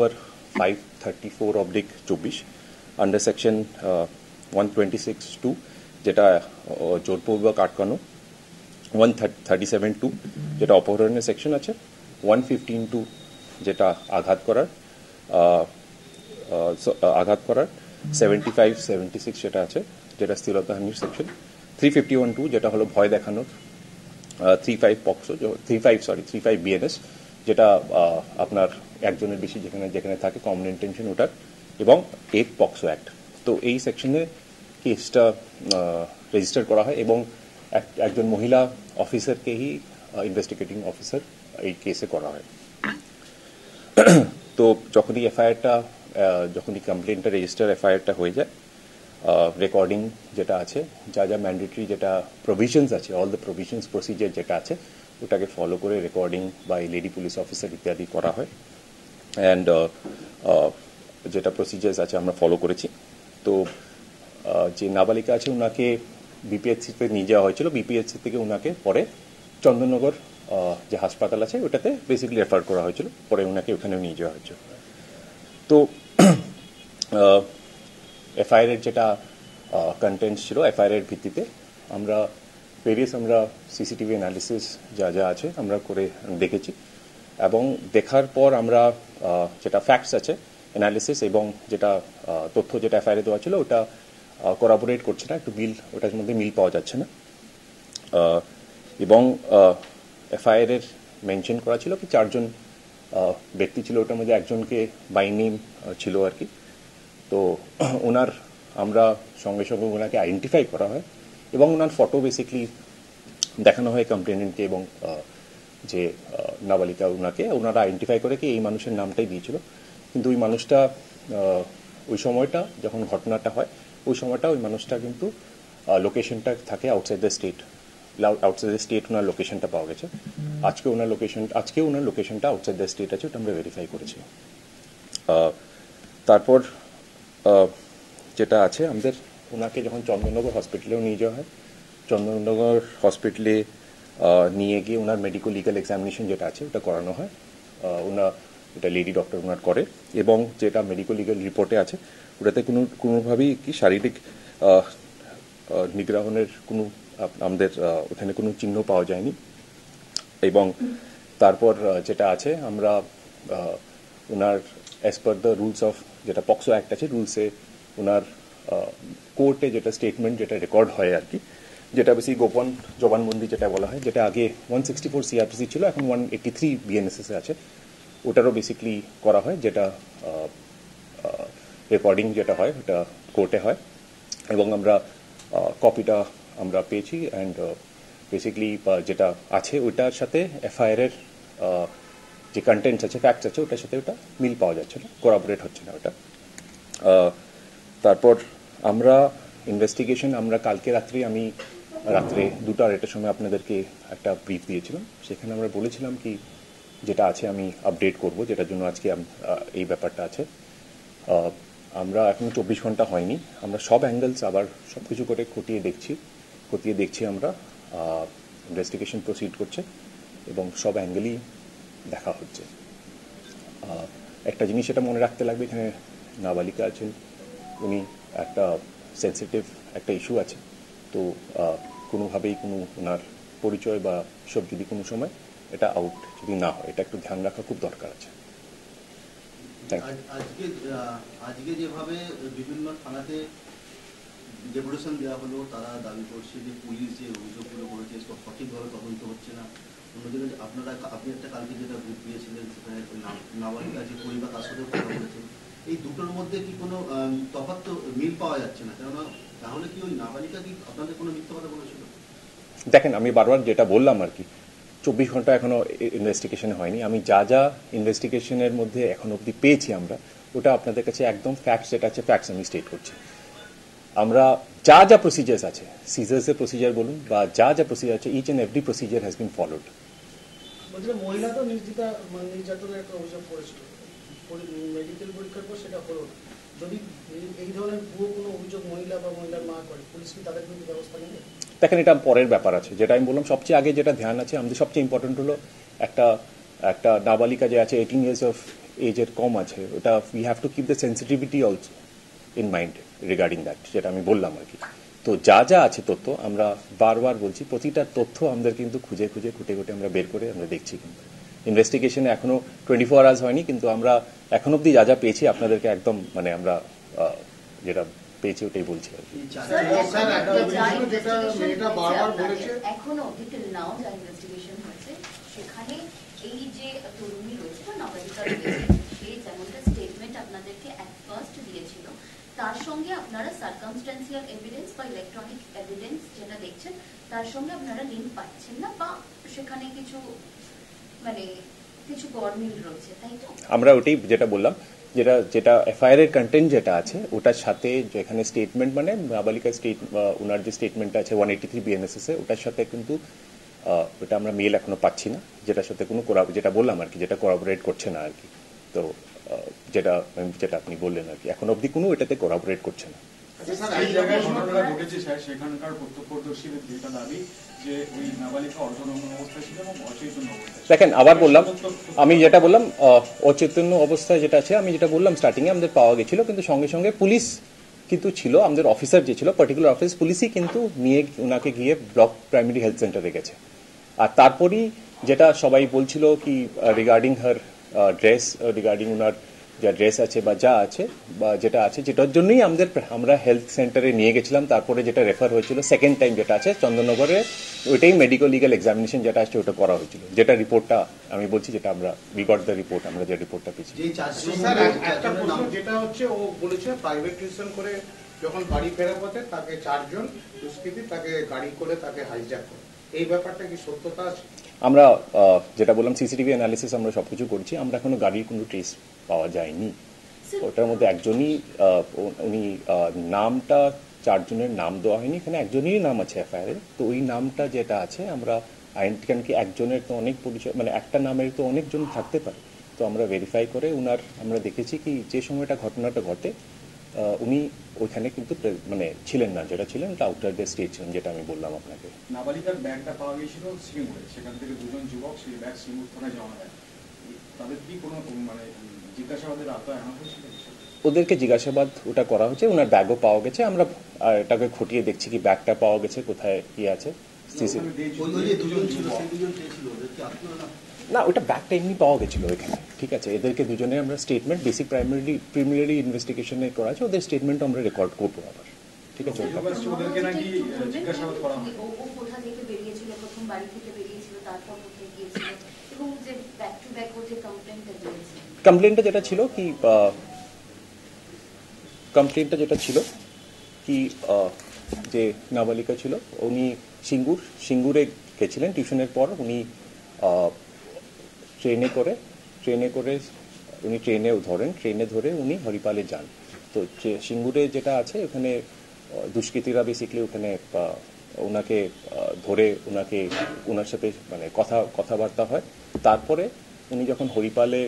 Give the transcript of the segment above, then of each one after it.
number 534/24 under section 126(2) যেটা জোরপূর্বক আটকানো, 137(2) যেটা অপহরণের সেকশন আছে, 115(2) যেটা আঘাত করার 75-76 যেটা আছে, যেটা স্থিরতাহানির সেকশন, 351(2) যেটা হলো ভয় দেখানোর, 35 BNS যেটা আপনার একজনের বেশি যেখানে থাকে কমন ইন্টেনশন ওটার, এবং 8 পক্সো অ্যাক্ট। তো এই সেকশনে কেসটা রেজিস্টার করা হয় এবং একজন মহিলা অফিসারকেই ইনভেস্টিগেটিং অফিসার এই কেসে করা হয়। তো যখনই কমপ্লেনটা রেজিস্টার এফআইআরটা হয়ে যায়, রেকর্ডিং যেটা আছে, যা ম্যান্ডেটরি যেটা প্রভিশনস আছে, অল দ্য প্রভিশনস প্রসিজার যেটা আছে ওটাকে ফলো করে রেকর্ডিং বা লেডি পুলিশ অফিসার ইত্যাদি করা হয়। অ্যান্ড যেটা প্রসিজার্স আছে আমরা ফলো করেছি। তো যে নাবালিকা আছে ওনাকে বিপিএইচসিতে নিয়ে যাওয়া হয়েছিল, বিপিএইচসি থেকে ওনাকে পরে চন্দননগর যে হাসপাতাল আছে ওটাতে বেসিক্যালি রেফার করা হয়েছিল, পরে ওনাকে ওখানে নিয়ে যাওয়া হয়েছিল। তো এফআইআর যেটা কন্টেন্টস ছিল, এফআইআর ভিত্তিতে আমরা সিসিটিভি অ্যানালিসিস যা আছে আমরা করে দেখেছি, এবং দেখার পর আমরা যেটা ফ্যাক্টস আছে অ্যানালিসিস এবং যেটা তথ্য যেটা এফআইআর দেওয়া ছিল ওটা করাবোরেট করছে না, একটু ওটার মধ্যে মিল পাওয়া যাচ্ছে না। এবং এফআইআর মেনশন করা ছিল কি 4 জন ব্যক্তি ছিল, ওটার মধ্যে একজনকে বাই নেম ছিল আর কি। তো আমরা সঙ্গে সঙ্গে ওনাকে আইডেন্টিফাই করা হয় এবং ওনার ফটো বেসিক্যালি দেখানো হয় কমপ্লেনেন্টকে, এবং যে নাবালিকা ওনারা আইডেন্টিফাই করে কি এই মানুষের নামটাই দিয়েছিল। কিন্তু ওই মানুষটা ওই সময়টা যখন ঘটনাটা হয় ওই সময়টা ওই মানুষটা কিন্তু লোকেশনটা থাকে আউটসাইড দ্য স্টেট ওনার লোকেশনটা পাওয়া গেছে। আজকে ওনার লোকেশনটা আউটসাইড দ্য স্টেট আছে, ওটা আমরা ভেরিফাই করেছি। তারপর যেটা আছে আমাদের ওনাকে যখন চন্দননগর হসপিটালেও নিয়ে যাওয়া হয়, চন্দননগর হসপিটালে নিয়ে গিয়ে ওনার মেডিকো লিগাল এক্সামিনেশন যেটা আছে ওটা করানো হয়। এটা লেডি ডক্টর ওনার করে, এবং যেটা মেডিকো লিগাল রিপোর্টে আছে ওটাতে কোনোভাবেই কি শারীরিক নিগ্রহণের আমাদের ওখানে কোনো চিহ্ন পাওয়া যায়নি। এবং তারপর যেটা আছে আমরা ওনার as per the rules of যেটা পক্সো অ্যাক্ট আছে রুলসে ওনার কোর্টে যেটা স্টেটমেন্ট যেটা রেকর্ড হয় আর কি, যেটা বেশি গোপন জবানবন্দি যেটা বলা হয়, যেটা আগে 164 CRPC ছিল, এখন 183 BNSS আছে, ওটারও বেসিক্যালি করা হয়, যেটা রেকর্ডিং যেটা হয় ওটা কোর্টে হয়। এবং আমরা কপিটা আমরা পেয়েছি, অ্যান্ড বেসিক্যালি যেটা আছে ওইটার সাথে এফআইআর যে কন্টেন্টস আছে, ফ্যাক্টস আছে, ওটার সাথে ওটা মিল পাওয়া যাচ্ছে না, কোরাবোরেট হচ্ছে না ওটা। তারপর আমরা ইনভেস্টিগেশন কালকে আমি রাত্রে 2:30টার সময় আপনাদেরকে একটা ব্রিফ দিয়েছিলাম, সেখানে আমরা বলেছিলাম কি যেটা আছে আমি আপডেট করব, যেটার জন্য আজকে এই ব্যাপারটা আছে। আমরা এখনো 24 ঘন্টা হয়নি, আমরা সব অ্যাঙ্গেলস আবার সব কিছু করে খতিয়ে দেখছি আমরা, ইনভেস্টিগেশন প্রসিড করছে এবং সব অ্যাঙ্গেলই দেখা হচ্ছে। একটা জিনিস এটা মনে রাখতে লাগবে, এখানে নাবালিকা আছেন, উনি একটা সেন্সিটিভ একটা ইস্যু আছে, তো কোনোভাবেই ওনার পরিচয় বা সব যদি কোনো সময় এটা আউট যদি না হয়, এটা একটু ধ্যান রাখা খুব দরকার আছে। আজকে যেভাবে বিভিন্ন থানাতে ডেপুটেশন দেওয়া হলো, তারা দাবি করছে যে পুলিশ যে অভিযোগগুলো করেছে সঠিকভাবে তদন্ত হচ্ছে না। অন্যদিকে আপনি একটা কালকে যেটা গ্রুপ দিয়েছিলেন সেখানে নাবালিকা যে পরিবার তার সাথেও কথা বলেছেন, এই দুটোর মধ্যে কি কোনো তফাৎ তো মিল পাওয়া যাচ্ছে না, কেননা তাহলে কি ওই নাবালিকা কি আপনাদের কোনো মিথ্যা কথা বলেছিল? দেখেন, আমি বারবার যেটা বললাম আর কি, 24 ঘন্টা এখনো ইনভেস্টিগেশন হয়নি। আমি যা ইনভেস্টিগেশনের মধ্যে এখন অবধি পেয়েছি আমরা, ওটা আপনাদের কাছে একদম ফ্যাক্টস যেটা আছে ফ্যাক্টস আমি স্টেট করছি। আমরা যা প্রসিজার্স আছে, সিজার্সের প্রসিজার বলুন বা যা প্রসিজার আছে, each and every procedure has been followed. মহিলা তো নির্যাতনের একটা অভিযোগ করেছিল, মেডিকেল পরীক্ষার পর সেটা হলো না। যদি এই ধরনের ভুয়ো কোনো অভিযোগ মহিলা বা মহিলার মা করে, পুলিশ কি তাদের বিরুদ্ধে ব্যবস্থা নেবে? দেখেন, এটা পরের ব্যাপার আছে, যেটা আমি বললাম সবচেয়ে আগে যেটা ধ্যান আছে আমাদের, সবচেয়ে ইম্পর্টেন্ট হলো একটা নাবালিকা যে আছে 18 years of এজের কম আছে, ওটা we have to keep the sensitivity also in mind regarding that, যেটা আমি বললাম আর কি। তো যা যা আছে তথ্য, আমরা বারবার বলছি প্রতিটা তথ্য আমাদের কিন্তু খুঁজে খুঁজে খুঁটে খুঁটে আমরা বের করে আমরা দেখছি। কিন্তু ইনভেস্টিগেশনে এখনো 24 আওয়ার্স হয়নি, কিন্তু আমরা এখন অব্দি যা যা পেয়েছি আপনাদেরকে একদম মানে আমরা যেটা পেয়েছি ওটাই বলছি আর কি। এখনো ডিটেল নাও যা ইনভেস্টিগেশন হয়েছে সেখানে এই যে তরুণী রয়েছে বা নাবালিকা রয়েছে, সে যেমনটা স্টেটমেন্ট আপনাদেরকে অ্যাট ফার্স্ট দিয়েছিল, তার সঙ্গে আপনারা সার্কামস্ট্যান্সিয়াল এভিডেন্স বা ইলেকট্রনিক এভিডেন্স যেটা দেখছেন তার সঙ্গে আপনারা লিঙ্ক পাচ্ছেন না, বা সেখানে কিছু মানে কিছু গরমিল রয়েছে, তাই তো? আমরা ওটাই যেটা বললাম, যেটা এফআইআর এর কন্টেন্ট যেটা আছে ওটার সাথে যেখানে স্টেটমেন্ট মানে নাবালিকা ওনার যে স্টেটমেন্টটা আছে 183 বিএনএসএস এ, ওটার সাথে কিন্তু ওটা আমরা মেল এখনো পাচ্ছি না, যেটার সাথে কোনো যেটা বললাম আর কি, যেটা কোরাবোরেট করছে না আর কি। তো যেটা আপনি বললেন আর কি, এখন অবধি কোনো এটাতে কোরাবোরেট করছে না। এই জায়গায় ঘটনাটা ঘটেছে স্যার, সেখানকার প্রত্যক্ষদর্শীদের যেটা দাবি যে ওই নাবালিকা অচেতন অবস্থায় ছিল এবং অচেতন অবস্থায়। দেখেন আবার বললাম, আমি যেটা বললাম অচেতন অবস্থায় যেটা আছে, আমি যেটা বললাম স্টার্টিং এ আমাদের পাওয়া গেছিল, কিন্তু সঙ্গে সঙ্গে পুলিশ কিন্তু ছিল, আমাদের অফিসার যে ছিল পার্টিকুলার অফিস পুলিশই কিন্তু নিয়ে ওনাকে গিয়ে ব্লক প্রাইমারি হেলথ সেন্টারে গেছে। আর তারপরই যেটা সবাই বলছিল কি রিগার্ডিং হার ড্রেস, রিগার্ডিং ওনার যা ড্রেস আছে বা যা আছে বা যেটা আছে, যেটার জন্যই আমরা হেলথ সেন্টারে নিয়ে গেছিলাম। তারপরে যেটা রেফার হয়েছিল সেকেন্ড টাইম যেটা আছে চন্দননগরে, ওইটাই মেডিকেল লিগাল এক্সামিনেশন যেটা আছে ওটা করা হয়েছিল, যেটা রিপোর্টটা আমি বলছি, যেটা আমরা উই গট দ্য রিপোর্ট, আমরা যে রিপোর্টটা পেয়েছি। একটা প্রশ্ন যেটা হচ্ছে, ও বলেছে প্রাইভেট টিউশন করে যখন বাড়ি ফেরার পথে তাকে 4 জন দুষ্কৃতী তাকে গাড়ি করে তাকে হাইজ্যাক করে, এই ব্যাপারটা কি সত্যতা আছে? আমরা যেটা বললাম সিসিটিভি অ্যানালিসিস আমরা সবকিছু করছি, আমরা এখনো গাড়ির কোনো ট্রেস পাওয়া যায়নি। ওটার মধ্যে একজনই উনি নামটা 4 জনের নাম দেওয়া হয়নি, এখানে একজনেরই নাম আছে এফআইআর। তো ওই নামটা যেটা আছে আমরা কারণ কি একজনের তো অনেক পরিচয়, মানে একটা নামের তো অনেকজন থাকতে পারে। তো আমরা ভেরিফাই করে আমরা দেখেছি কি যে সময়টা ঘটনাটা ঘটে উনি ওইখানে কিন্তু মানে ছিলেন না, যেটা ছিলেন ওটা আউটার দ্য স্টেট ছিলেন, যেটা আমি বললাম আপনাকে। নাবালিকার ব্যাগটা পাওয়া গিয়েছিল শ্রীমুরে, সেখান থেকে 2 জন যুবক সেই ব্যাগ শ্রীমুর থানায় জমা দেয়। তাদের কি কোনো মানে জিজ্ঞাসাবাদের আওতায় আনা হয়েছিল? ওদেরকে জিজ্ঞাসাবাদ ওটা করা হচ্ছে, ওনার ব্যাগও পাওয়া গেছে, আমরা এটাকে খতিয়ে দেখছি কি ব্যাগটা পাওয়া গেছে কোথায় কি আছে। না, ওটা ব্যাগটা এমনি পাওয়া গেছিল এখানে, ঠিক আছে। এদেরকে দুজনে আমরা স্টেটমেন্ট বেসিক প্রিমিনারি ইনভেস্টিগেশনে করা আছে, ওদের স্টেটমেন্ট আমরা রেকর্ড করবো আবার, ঠিক আছে। ওদেরকে নাকি জিজ্ঞাসাবাদ করা হয়। ও কোথা থেকে বেরিয়েছিল, প্রথম বাড়ি থেকে বেরিয়েছিল, তারপর কোথায় গিয়েছিল, এবং যে ব্যাক টু ব্যাক ও যে কমপ্লেন্টটা দিয়েছে, কমপ্লেনটা যেটা ছিল কি যে নাবালিকা ছিল, উনি সিঙ্গুরে গেছিলেন টিউশনের পর, উনি ট্রেনে করে উনি ট্রেনে ধরে উনি হরিপালে যান। তো সিঙ্গুরে যেটা আছে ওখানে দুষ্কৃতীরা বেসিক্যালি ওখানে ওনাকে ধরে ওনার সাথে মানে কথাবার্তা হয়। তারপরে উনি যখন হরিপালে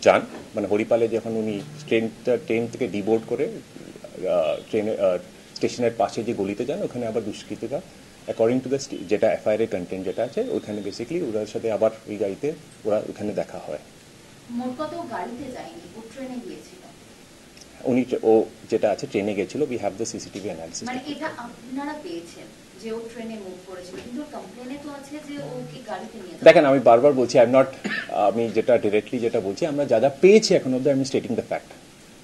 যান, মানে হরিপালে যখন উনি ট্রেন থেকে ডিবোর্ড করে স্টেশনের পাশে যে গলিতে যান, ওখানে আবার দুষ্কৃতীরা অ্যাকর্ডিং টু দ্য যেটা এফআইআর এর কন্টেন্ট যেটা আছে ওইখানে বেসিক্যালি ওনার সাথে আবার ওই গাড়িতে ওখানে দেখা হয়। মোট কথা ও গাড়িতে যায়নি, ও ট্রেনে গিয়েছিল। ও যেটা আছে ট্রেনে গেছিল। We have the CCTV analysis. মানে এটা আপনারা পেয়েছেন যে ও ট্রেনে মুভ করেছিল, কিন্তু কমপ্লেনে তো আছে যে ও কি গাড়িতে নিয়ে যাচ্ছে। দেখেন আমি বারবার বলছি আমি যেটা ডিরেক্টলি যেটা বলছি, আমরা যা পেয়েছি এখন অবধি আমি স্টেটিং দ্য ফ্যাক্ট।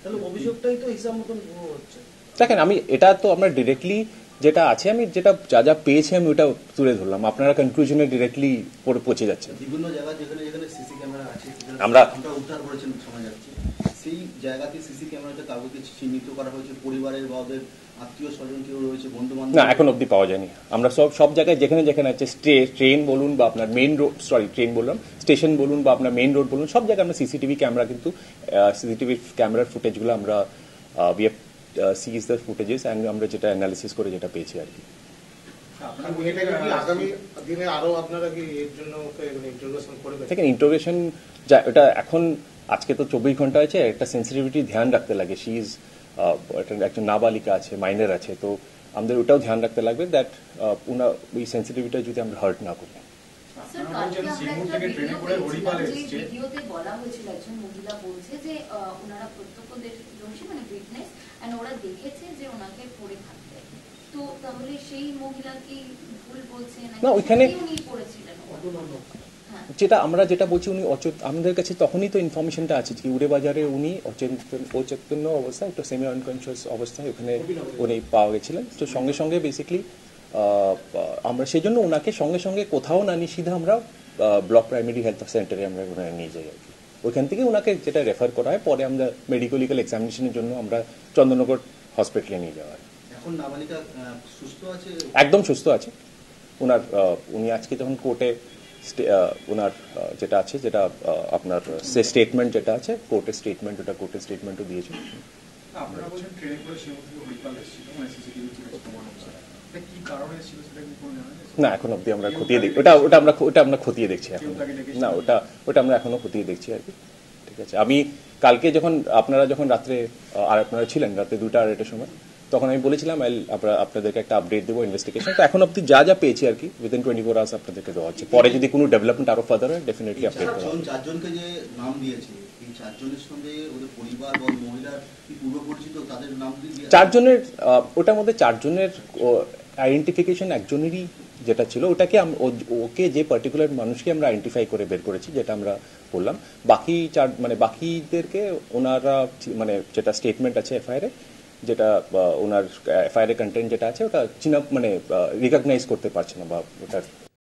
তাহলে অভিযোগটাই তো হিসাব মতন ভুয়ো হচ্ছে। দেখেন আমি এটা তো আমরা ডিরেক্টলি যেটা আছে, আমি যেটা যা পেয়েছি আমি ওটা তুলে ধরলাম, আপনারা কনক্লুশনে ডিরেক্টলি পৌঁছে যাচ্ছেন। বিভিন্ন জায়গা যেখানে সিসি ক্যামেরা আছে আমরা উদ্ধার করেছেন শোনা যাচ্ছে, সেই জায়গাতে সিসি ক্যামেরাতে কাউকে চিহ্নিত করা হয়েছে, পরিবারের বা ওদের আত্মীয় স্বজন কেউ রয়েছে, বন্ধু বান্ধব? না, এখন অবধি পাওয়া যায়নি। আমরা সব জায়গায় যেখানে আছে ট্রেন বলুন বা আপনার মেইন রোড, ট্রেন বললাম, স্টেশন বলুন বা আপনার মেইন রোড বলুন, সব জায়গায় আমরা সিসিটিভি ক্যামেরার ফুটেজগুলো আমরা we have seize the footages and আমরা যেটা অ্যানালিসিস করে যেটা পেয়েছি আর কি। দেখেন ইন্টারোগেশন এটা এখন আজকে তো 24 ঘন্টা আছে, একটা সেন্সিটিভিটি ধ্যান রাখতে লাগে। শি ইজ একজন নাবালিকা আছে, মাইনর আছে, তো আমাদের ওটাও ধ্যান রাখতে লাগবে দ্যাট ওই সেন্সিটিভিটা যদি আমরা হার্ট না করি। স্যার, আপনারা কালকে বলছেন আমরা সিঙ্গুর একটা থেকে ট্রেনে করে ভিডিও হরিপালে পেয়েছিলাম, যে এসছে। ভিডিওতে বলা হয়েছিল একজন মহিলা বলছে যে ওনারা প্রত্যক্ষদর্শী মানে উইটনেস এন্ড ওরা দেখেছে যে ওনাকে পড়ে থাকতে। তো তাহলে সেই মহিলা কি ভুল বলছে না, ওইখানে- সত্যি উনি পড়েছিলেন? হ্যাঁ, যেটা বলছি উনি আমাদের কাছে তখনই তো ইনফরমেশনটা আছে কি উড়ে বাজারে উনি অচেতন্য অবস্থায়, একটু সেমি আনকনসিয়াস অবস্থায় ওখানে উনি পাওয়া গেছিলেন। তো সঙ্গে সঙ্গে বেসিক্যালি আমরা সেই জন্য ওনাকে সঙ্গে সঙ্গে কোথাও না নিয়ে সিধা আমরা ব্লক প্রাইমারি হেলথ সেন্টারে আমরা ওনাকে নিয়ে যাই আর কি। ওইখান থেকে ওনাকে যেটা রেফার করা হয়, পরে আমরা মেডিকেল এক্সামিনেশনের জন্য আমরা চন্দননগর হসপিটালে নিয়ে যাওয়া হয়। এখন নাবালিকা সুস্থ আছে? একদম সুস্থ আছে। উনি আজকে যখন কোর্টে ওনার যেটা আছে, যেটা আপনার স্টেটমেন্ট যেটা আছে, কোর্টের স্টেটমেন্টও দিয়েছেন। আপনারা বলছেন ট্রেনে করে সিঙ্গুর থেকে হরিপাল এসেছিল, মানে সিসিটিভি ফুটেজ প্রমাণ হচ্ছে, এটা কি কারণে এসেছিল সেটা কি কোনো জানা গেছে? না, এখন অবধি আমরা খতিয়ে দেখি, ওটা আমরা খতিয়ে দেখছি এখন। না, ওটা আমরা এখনো খতিয়ে দেখছি আর কি। ঠিক আছে, আমি কালকে আপনারা যখন রাত্রে আর আপনারা ছিলেন রাতে 2টা 2:30টার সময়, তখন আমি বলেছিলাম আপনাদেরকে একটা আপডেট দেবো ইনভেস্টিগেশন। তো এখন অবধি যা পেয়েছি আর কি, উইদিন 24 আওয়ার্স আপনাদেরকে দেওয়া হচ্ছে। পরে যদি কোনো ডেভেলপমেন্ট আরো ফার্দার হয়, ডেফিনেটলি আপডেট করা হবে। চারজনকে যে নাম দিয়েছে, এই চারজনের সঙ্গে ওদের পরিবার বা মহিলার কি পূর্ব পরিচিত, তাদের নাম দিয়ে চারজনের ওটার মধ্যে চারজনের আইডেন্টিফিকেশন একজনেরই যেটা ছিল, ওটাকে ওকে যে পার্টিকুলার মানুষকে আমরা আইডেন্টিফাই করে বের করেছি, যেটা আমরা বললাম। বাকি বাকিদেরকে ওনারা মানে যেটা স্টেটমেন্ট আছে এফআইআর এ, যেটা ওনার এফআইআর এর কন্টেন্ট যেটা আছে, ওটা রিকগনাইজ করতে পারছে না বা ওটার